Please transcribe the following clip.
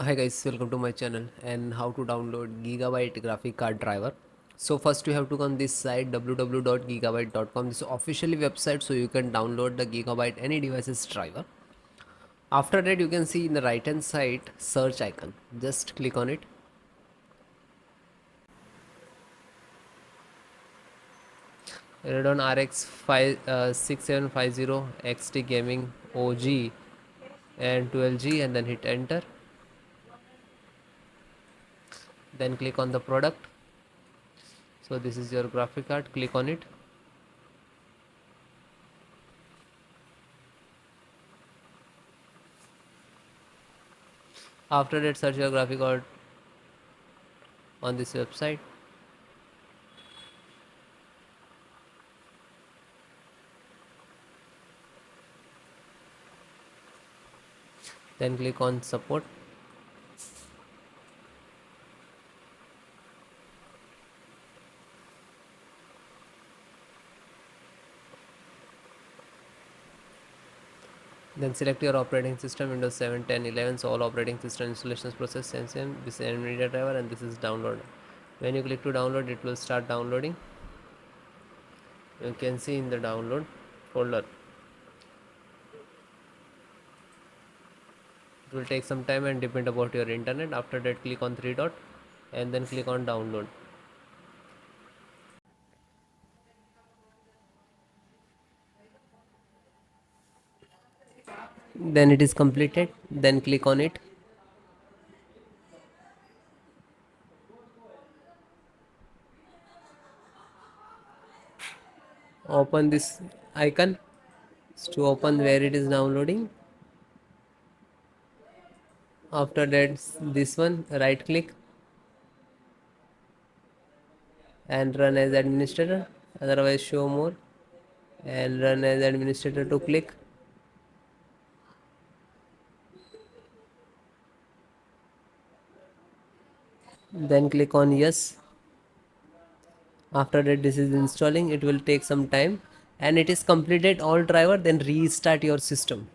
Hi guys, welcome to my channel and how to download Gigabyte graphic card driver. So first you have to go on this site www.gigabyte.com. This is officially website, so you can download the Gigabyte any devices driver. After that you can see in the right hand side search icon. Just click on it. Radeon RX 6750 XT Gaming OG and 12G, and then hit enter. Then click on the product. So this is your graphic card, click on it. After that search your graphic card on this website. Then click on support. Then select your operating system, Windows 7, 10, 11. So all operating system installations process same. This is NVIDIA driver and this is download. When you click to download, it will start downloading. You can see in the download folder. It will take some time and depend about your internet. After that, click on three dot and then click on download. Then it is completed. Then click on it. Open this icon to open where it is downloading. After that, this one, right click and run as administrator, otherwise show more and run as administrator to click. Then click on yes. After that, this is installing. It will take some time and it is completed all driver. Then restart your system.